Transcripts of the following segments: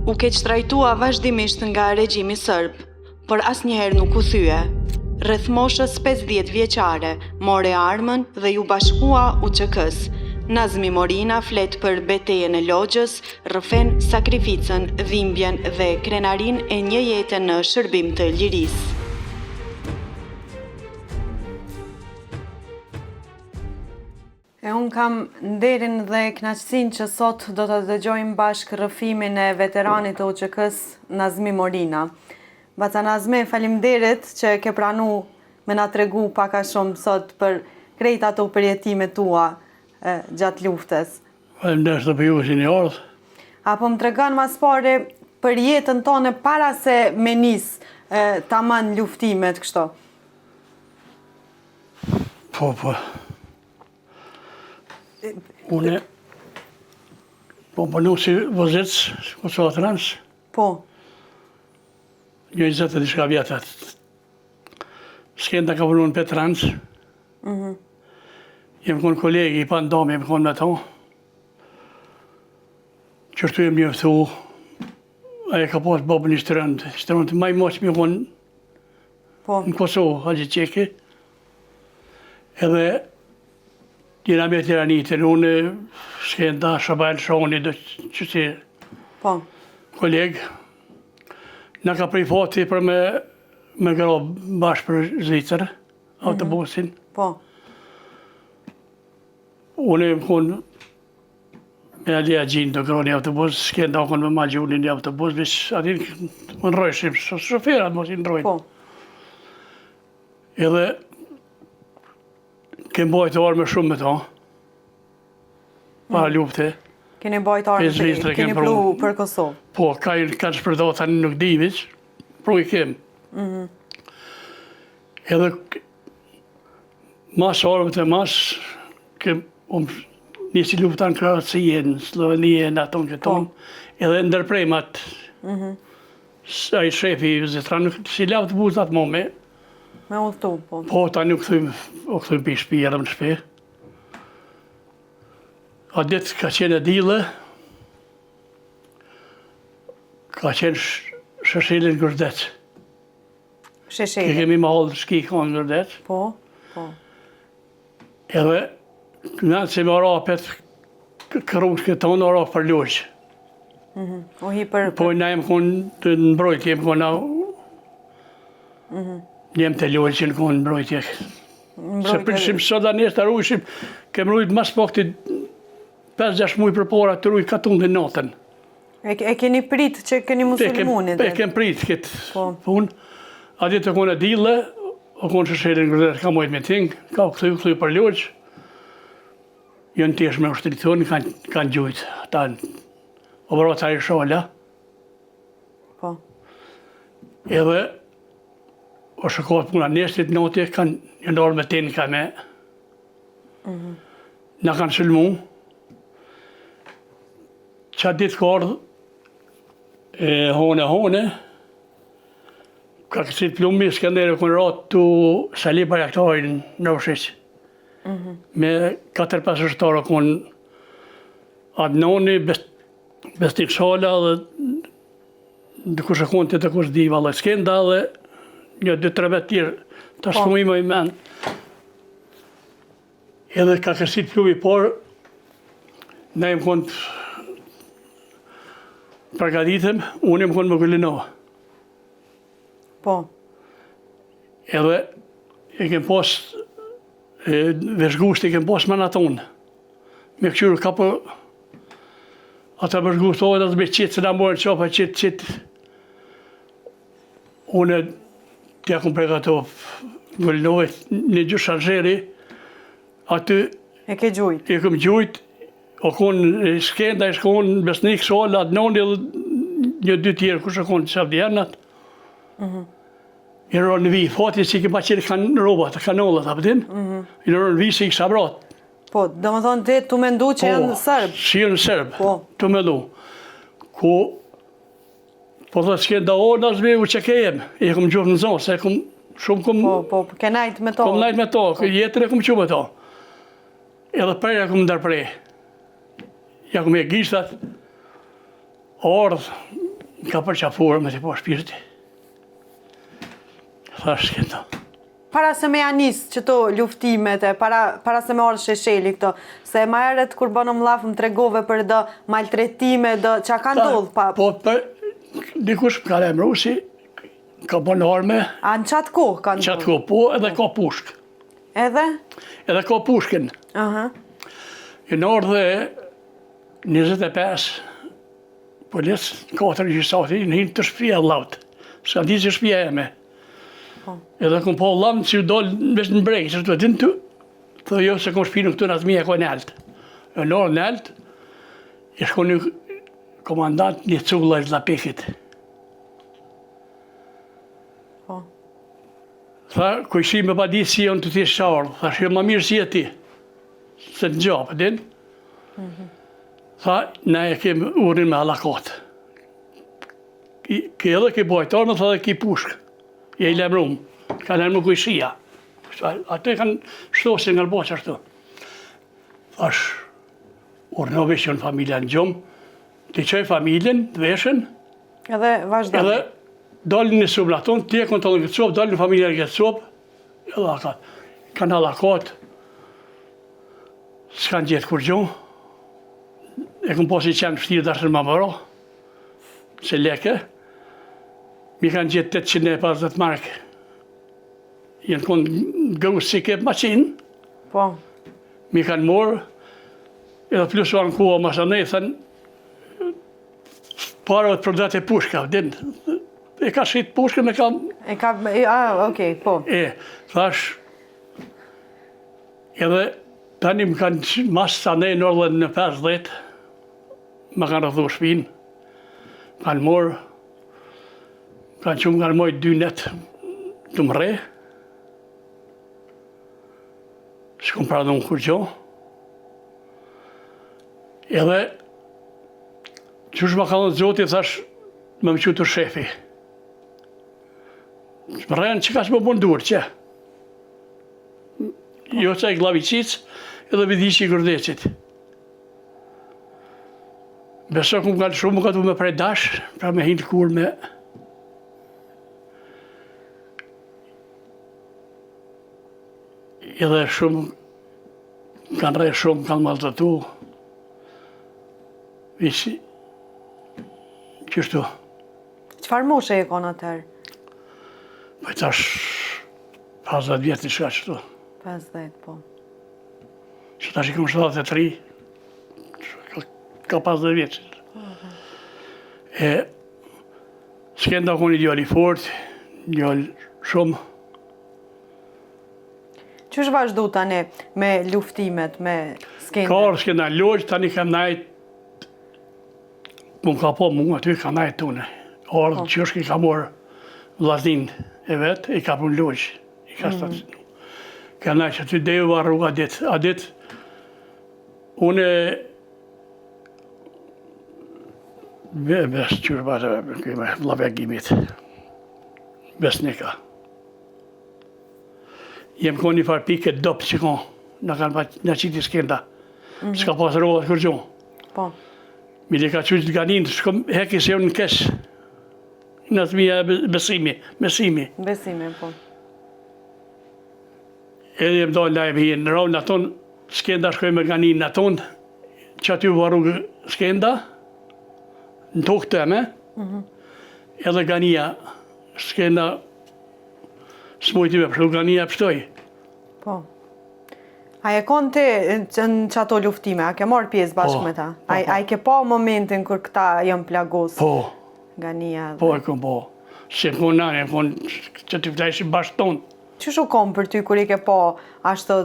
U keq trajtua vazhdimisht nga regjimi serb, por asnjëherë nuk u thye. Rreth moshës 50 vjeçare, mori armën dhe ju bashkua UÇK-s. Nazmi Morina flet për betejën e Logjës, rrëfen, sakrificën, dhimbjen dhe krenarinë e një jete në shërbim të lirisë. Unë kam nderin dhe kënaqësinë që sot do të dëgjojmë bashkë rrëfimin e veteranit të UÇK-s Nazmi Morina. Baca Nazmi, faleminderit që ke pranu me na tregu pak a shumë sot për krejt ato përjetimet tua gjatë luftës. Faleminderit për ju që një ardhë. Apo më tregon mas pare për jetën tonë para se me nis tamam luftimet kështu. Po. Une po përnu si vozec, Kosova Trans. Po. Një 20 e diçka vjetat. Skenda ka përnu në Petrans. Jem konë kolegi i pandom, jem konë me to. Qërtu jem njëftu, aje ka pas babën i shtërënd maj moq mi konë në Kosovë, Haxhi Qeki. Edhe njëra me tiranitën, unë Skenda, Shabajl, Shoni, që si kolegë. Në ka prej fati për me gërë bashkë për Zvicër, autobusin. Unë e më konë me Alia Gjinë të gërë një autobus, Skenda konë me ma gjurë një autobus, vish atin më nërojshim, shoferat mos i nërojnë. Edhe kem bajtë arme shumë me ta, para lufte. Keni bajtë arme, keni pru për Kosovë? Po, ka shpërdo tani nuk divic, pru i kem. Edhe mas armet e mas, nisi luftan Kroatien, Slovenien, aton këton, edhe ndërprejmat, a i shefi i zetran, si lavë të buzat mo me. Me udhëtu, po. Po, tani u këthujmë për shpi, edhe më shpi. A ditë ka qenë e dile, ka qenë Sheshelin Gërdec. Sheshelin? Kemi ma hallë shki kanë Gërdec. Po. Edhe, në që me arapet, kërrush këtonë, arap për loqë. U hi për... Po, na jem konë të mbrojtje, jem konë jem të loqë që në konë mbrojtje. Se përshim sot anes të rujshim, kem rujt mas pakti 5-6 muj për para të rujt katun dhe natën. E keni prit që keni musulmonit? E kem prit këtë punë. A ditë të konë e dille, o konë Sheshelin Gërdec, ka mojt me tingë, ka këthuj për loqë. Jënë tesh me ushtritoni, kanë gjujtë. Ta obrat a i shala. Po. Edhe, o shëkohet puna nestit noti, kanë një nërë me tenë ka me. Në kanë shëllmu. Qa ditë ka ardhë, hone, ka kësit plumbi, Skenderi kënë ratë të sali për jaktarin në vëshiq. Me 4-5 shtarë kënë Adnoni, Bestik Shala dhe dëkush e kënë të kush diva dhe Skenda dhe një 2-3 vetë tjerë të shmujme i men. Edhe ka kësit pluvi parë, ne jem kënë përgatitem, unë jem kënë më Gullinova. Po. Edhe e kem pas, veshgusht e kem pas me në tonë. Me këqyrë ka për, ata veshgustohet atë me qitë, se në morën qapa qitë. Unë tja kom pregato Gullinova, një gjysh Algeri, aty e ke gjujt? E kem gjujt, o konë Skenda, e shkonë Besnik, Shala, Adnoni dhe një 2 tjerë, kush e konë Shavdjernat. I nërën në vi, fati si kema qenë kanë robat, kanollat, apëtin, i nërën në vi si i kësha bratë. Po, do më thonë të mendu që janë sërbë? Si janë sërbë, të mendu. Po dhe Skenda o, Nazmi, u që kejem, e kom gjurë në zonë, se kom shumë kom... Po, ke najtë me to? Kom najtë me to, jetër e kom që me to. Edhe përja kom ndërprej. Ja kom e gishtat, ardhë, ka përqafuar me të po shpirti. Thash këto. Para se me janis që to luftimet, para se me orë shesheli këto, se ma eret kur bënë mlaf më tregove për do maltretime, do që ka ndodhë pa... Po, dikush më ka emru si, ka bënë arme. A në qatë kohë ka ndodhë? Qatë kohë, po, edhe ka pushk. Edhe? Edhe ka pushkin. Në orë dhe 25, polis, 4 gjysati, në hinë të shpia laut. Ska di që shpia e me. Edhe kom po lamë që dollë vesh në brejkë, që të din të, të jo se kom shpinu këtu në atë mija ko në altë. Në orë në altë, i shko një komandant një culla i Zlapekit. Tha, kujshi me pa di si jonë të ti sharë, tha, shë ma mirë si e ti, se në gjopë, din. Tha, ne e kemë urin me halakat. Ke edhe ke bojtarë, tha dhe ke pushkë. Je i lemrum, ka lemru kujshia. Ate kanë shtosin nga lboqë ashtu. Thash, urnove që në familja në gjumë, të qoj familjen, të veshen, edhe vazhdo. Edhe dalin në sublaton, të e kontrolën këtë sopë, dalin në familja në këtë sopë, edhe akat. Kanë halakat, s'kanë gjithë kur gjumë, e këmë posi qenë shtirë dashën më mëro, se leke, mi kanë gjithë 850 markë. Jenë konë gëusë si kepë maqinë. Po. Mi kanë morë, edhe plusuar në kuha masanej, thënë, parët për datë e pushka, din. E ka shqitë pushka, me kam... Okej, po. Thash, edhe tani më kanë mas sanej në orë në 50, më kanë rëdhu shpinë, kanë morë, kanë që më kanë mojë 2 netë të më re, s'kom pra dhe më kur gjo, edhe qësh më ka dhënë Zoti, thash, më më qëtu shefi. Më rejnë që ka që më bundur, që? Jo që e glavicic, edhe vidici i gërdeqit. Beso këmë kanë shumë, më ka du me prej dash, pra me hinë kur me... Edhe shumë, kanë rejë shumë, kanë maltëtu. Visi, qështu. Qëfar moshe e konë atëherë? Po tash 50 vjetë një shka qëtu. 50, po. Që tash i këmë 73, ka 50 vjetë. S'kenda ku një djali fort, djali shumë. Qësh vazhdu tani me luftimet, me skendë? Ka orë s'kenda lojë, tani kam najtë, më ka po mua aty, ka najtë tune. Orë që është ki ka morë vllaznin e vetë, i ka pun lojë, i ka statë. Ka najtë që ty deju va rruga ditë. A ditë, une bes qërë bërë, këme vlavegimit, besnika. Jem konë një farë pike dopë që konë, në kanë në qiti skenda. S'ka pasë rohet kërgjo. Po. Mi li ka qytë ganin, shkom heki se unë në kesh. Në të mija besimi. Besimi, po. Edhe jem dojnë lajmë hi në rau, në tonë, skenda shkoj me ganin në tonë, që aty varu skenda, në tokë të me, edhe gania, skenda, s'mojti me pështu, gania pështoj. Po. A e konë ti në qato luftime, a ke marrë pjesë bashkë me ta? A i ke pa momentin kër këta jënë plagos? Po. Gania dhe... Po e kom po. Se më konë nane, më konë që të vdajshë bashkë tonë. Që shu kom për ty kër i ke pa ashtë...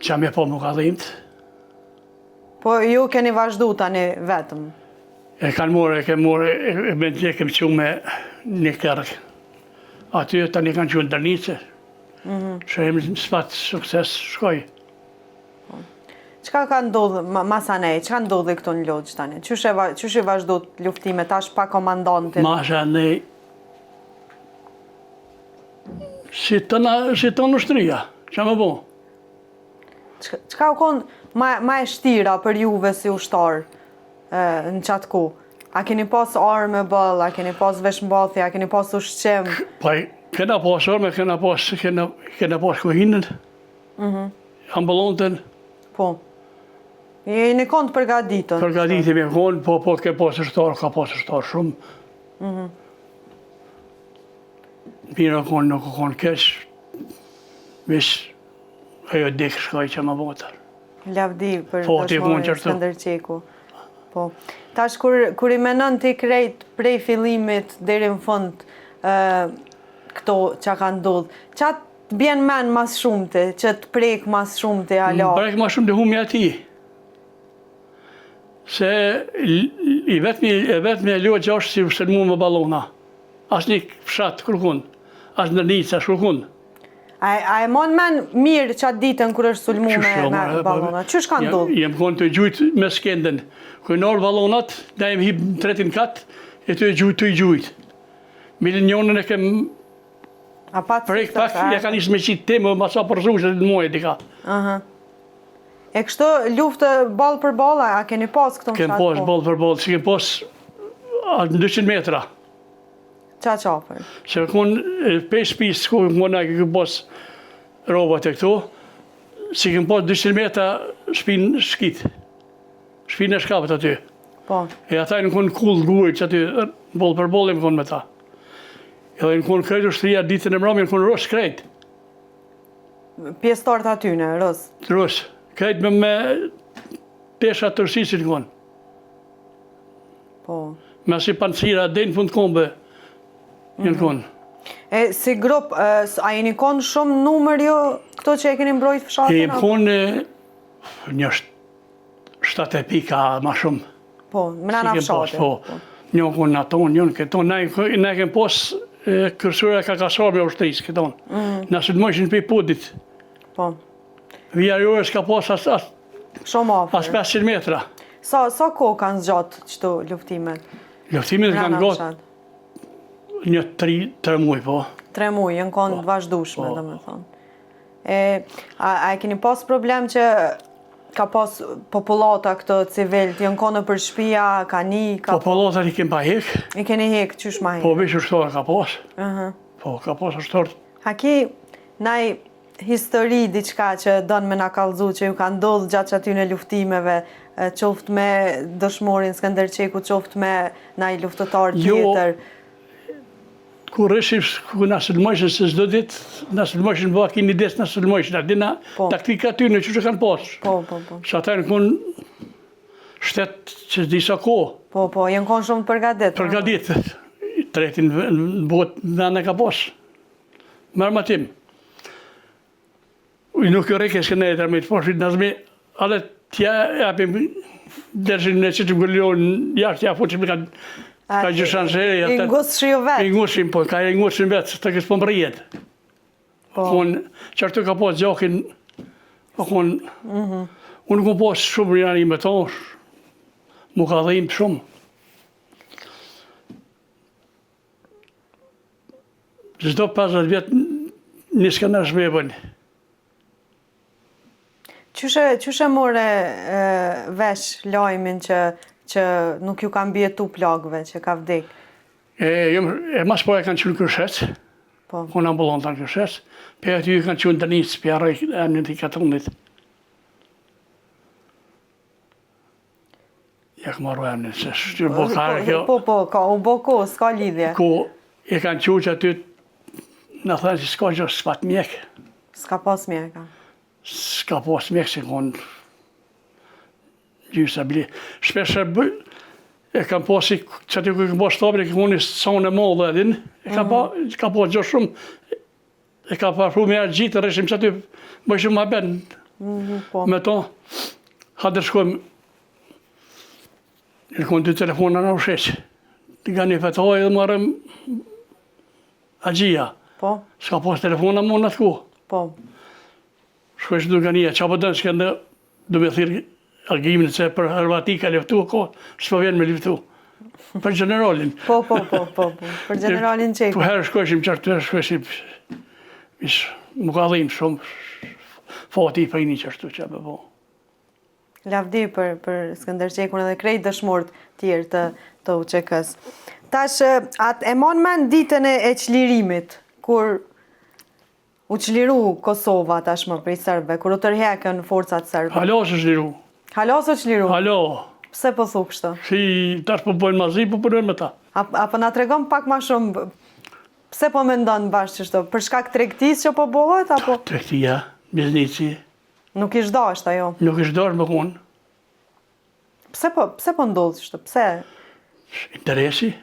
Qa me po më ka dhimët. Po ju keni vazhdu tani vetëm? E kanë morë, e me të kem që me një kërë. Aty tani kanë që në dërnice. Që e më s'pat sukses shkoj. Qka ka ndodhë, masanej, qka ndodhë këto në lodgjë tani? Qysh e vazhdo luftime tash pa komandantin? Masanej, si të në shtria, që më bo? Qka u konë ma e shtira për juve si ushtarë në qatë ku? A keni pas armë ball, a keni pas veshmbathje, a keni pas ushqim? Pa, kena pas arme, kena pas kohinën, ambulantën, Po. Jeni konë të përgatitën? përgatitim e konë, po ke pas ushtarë, ka pas ushtarë shumë. Mira konë, nuk konë kesh, vish ajo dikë shkaj që më botër. Lavdi për Fati e konë dëshmorin qërtu. Skënderqeku. Po. Tash kur i menon ti krejt prej fillimit deri në fund këto që ka ndodhur, çat bjen men mas shumëti, që të prek mas shumëti hala. Prek ma shumë të humi ati. Se i vetëmi e lua që është si se mu më balona. As një fshat kërkun, as në nica shkërkun. A e mon men mirë qatë ditën kur është sulmu me balona? Qysh ka ndodhur? Jem konë të gjujt me skenden. Kër nërë balonat, da jem hip në tretin kat, e të i gjujt. Milinionën e kem prek pak, e ka njës me qitë temë, ma sa përzu që në muaj dika. E kështu luftë ball për ball, a keni pas këto në Kem pas ball për ball, si kem pas në 200 metra. Qa qafër? Se konë 5 pisë, ku mëna ke pas robat e këto, si kem pas 200 metra shpinë shkit. Shpinë e shkapët aty. Po. E ata në konë kullë guajt që aty, ball për ball e më konë me ta. Edhe në konë krejt ushtëria ditën e mrami, në konë rosë krejt. Pjesëtarët atyne, rosë? Rosë. Krejt me pesha tërsisin konë. Po. Me si pancira, denë fund kombe, në konë. E si grup, a jeni konë shumë numër jo këto që e keni mbrojt fshatin? E konë një 7 pika ma shumë. Po, mrena fshatin. Po, një konë në tonë, një në këtonë. Ne kem pos kërësura ka kasar me ushtrisë këtonë. Nësë të mëshin për i podit. Po. Vija jore s'ka pas as Shumë afër. 500 metra. Sa kohë kanë zgjatë qëto luftimet? Luftimet kanë gotë një 3 muaj, po. 3 muaj, janë konë të vazhdueshme, domethënë. A e keni pas problem që ka pas popullata këto civilt, janë konë për shtëpia, kanë Populatat i kem pa hek. I keni hek, qysh ma hek? Po, veç ushtarë ka pas. Po, ka pas ushtarë. A ki naj histori diçka që donë me na kallëzu që ju ka ndodhur gjatë atyne luftimeve, qoftë me dëshmorin Skënderqeku, qoftë me naj luftëtar tjetër? Kur rëshim, ku na sulmojshin se çdo ditë, na sulmojshin bëha kini des na sulmojshin, dina taktika ty në që kanë pas. Po. Që ata në konë shtet që disa kohë. Po, janë konë shumë përgatit. Përgatit, tretin në botë në ka pas. Mërmatim. Nuk jo reke s'kënë e tërmejt, po shqit nëzme, ale tja japim dërshën në që të gëllionë jashtë, ja po që me ka gjëshanë se e. I ngusë shio vetë? I ngusim, po, ka i ngusim vetë, të kësë po më rjetë. Qërtu ka pas gjakin, unë ku pas shumë janë i me tonë, mu ka dhejmë shumë. Zdo 50 vjetë nisë ka nërshme e bënë. Qyshe more vesh lajmin që nuk ju kanë bjetu plagëve, që ka vdek? E mas po e kanë qënë Kërshec, unë ambulanta në Kërshec, për aty kanë qënë Dënis, për arrej e në të katëndit. Ja këmë arru e në, se shtyrë bokare kjo. Po, ka u boko, s'ka lidhje. Ku e kanë qënë që aty, në thënë që s'ka gjë s'pat mjek. S'ka pas mjeka. S'ka pas mjek se konë gjysa bile. Shpeshe e kam pasi, që aty ku e kam pas stabin, e kam pasi saun e modhe edhin, e kam pas gjë shumë, e kam parfru me erë gjitë, reshim që aty më shumë ma ben. Me to, hadër shkojmë, e konë 2 telefona në usheq, të nga një fetoj edhe marëm agjia. S'ka pas telefona më në të ku. Shkoj që duke një, qa po dënë që këndë, du me thirë argimin se për Hrvatika leftu, s'po vjen me leftu. Për generalin. Po, për generalin qekë. Po herë shkojshim qartë, herë shkojshim, më ka dhejmë shumë, fati i për një qështu që be po. Lavdi për Skënder Qekun edhe krejt dëshmorët tjerë të UÇK-s. Tash, e mon men ditën e çlirimit, kur u çliru Kosova tashmë prej serbëve, kur u tërheqën forcat serbe. Halo së çliru. Halo s'u çliru? Halo. Pse po thu kështu? Si tash po bojnë mazi, po punojnë me ta. Apo na tregon pak më shumë, pse po mendon bashkë kështu? Për shkak tregtisë që po bëhet, apo? Tregtia, biznici. Nuk ish dashur ajo. Nuk ish dorë me konë. Pse po ndodh kështu? Pse? Interesi.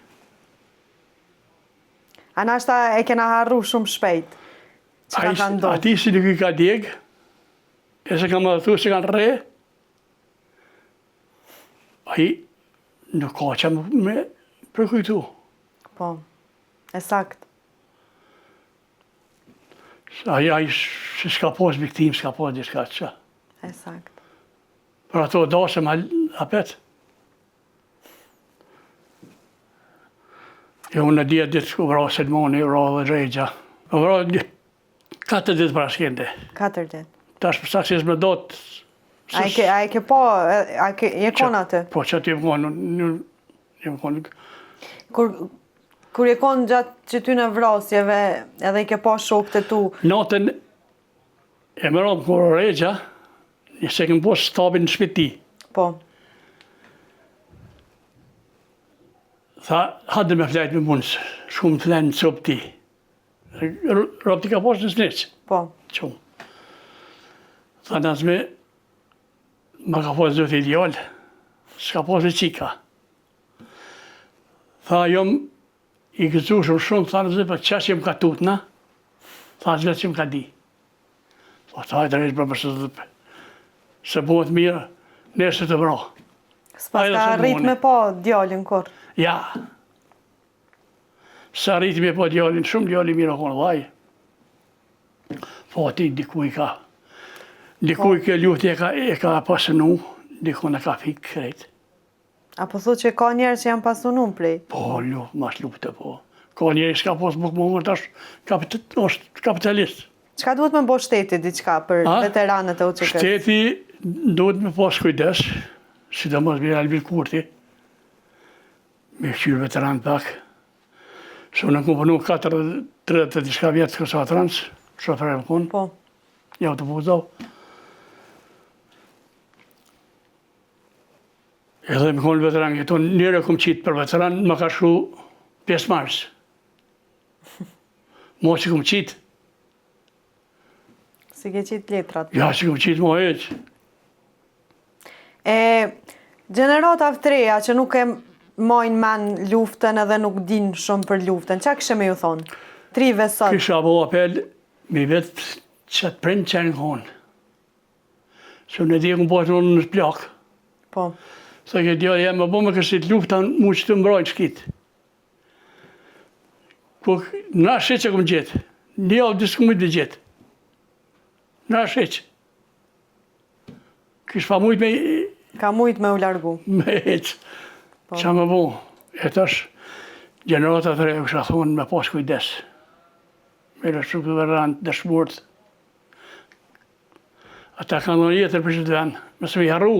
A nashta e kena harru shumë shpejt? Që ka ndodhur? Ati si nuk i ka djeg, e se ka më thu se kanë re, aji nuk ka që me përkujtu. Po, e sakt. Aji se s'ka pos viktim, s'ka pos diska që. E sakt. Për ato dasëm apet. Jo, në 10 ditë ku vra Selmoni, vra dhe Regja. Vra 4 ditë pra shkende. 4 ditë. Tash për saksis me dot. A e ke po, je kon atë? Po, që aty jem konë. Kur je kon gjatë që ty në vrasjeve, edhe i ke po shokët e tu. Natën e më romë kur Regja, se kem po stabin në shpiti. Po. Tha, hadë me flajt me mundës, shumë flenë në copë ti. Ropë ti ka posë në sneqë. Po. Qumë. Tha, nëzme, ma ka posë dhëtë ideal, s'ka posë e qika. Tha, jom i gëzu shumë, tha nëzme, për qash jem ka tutna, tha, zvetë që më ka di. Tha, hajtë rejtë për përse dhëpë, se bëhet mirë, nesë të vra. S'pas ka rrit me po djallin kur. Ja. Sa rriti me po djallin, shumë djallin mirë konë vaj. Po ati dikuj ka. Dikuj ke lutë e ka pasënu, dikuj në ka fikë krejt. Apo thu që ka njerë që janë pasunu prej? Po, mas lupte po. Ka njerë s'ka posë bukë më ngërë, është kapitalist. Qka duhet me bo shteti diqka për veteranët e UÇK-s? Shteti duhet me pas kujdes, si da mos bërë Albin Kurti, me këqyrë veteran pak. Shumë në kumë përnu 4-30 diska vjetë kësa trans, shoferë më konë, Po. ja të buzau. Edhe më konë veteran, këton njëre këmë qitë për veteran, më ka shku 5 mars. Mo që këmë qitë, Si ke qitë letrat? ja që këmë qitë mo heqë. Gjenerata treja që nuk e mojnë men luftën edhe nuk din shumë për luftën, qa kështë me ju thonë? Trive sot. Kisha bo apel, mi vetë që të prindë që në konë. Që në di këmë bojtë në në plakë. Po. Sa ke djallë jam, më bo me kësit luftan mu që të mbrojnë shkitë. Ku në sheqë këmë gjithë, një avë disë këmë të gjithë. Në sheqë. Kishë pa mujtë Ka mujtë me u largu. me heqë. Qa më bo? E tash, generata të rejë kësha thonë me pas kujdes. Me rështu këtë verant dëshmurët. Ata kanë në jetër për që të venë, mësë me harru.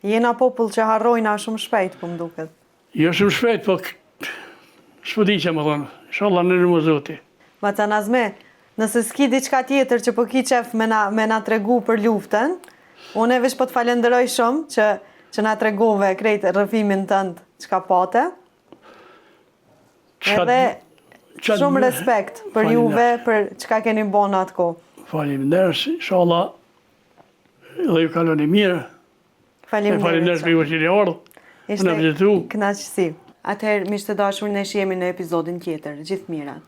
Jena popull që harrojna shumë shpejt, po më duket. Jo shumë shpejt, po s'po di që më thonë. Inshallah në më zoti. Ma të nazme, nëse s'ki diçka tjetër që po ki qef me na tregu për luftën, unë e vesh po të falenderoj shumë që na tregove krejt rrëfimin tënd çka pate. Edhe shumë respekt për juve, për çka keni bon atë kohë. Faleminderit, inshallah, dhe ju kaloni mirë. Faleminderit për ju që një ardhë. Ishte kënaqësi. Atëherë, miq të dashur, ne shihemi në episodin tjetër. Gjithë mirat.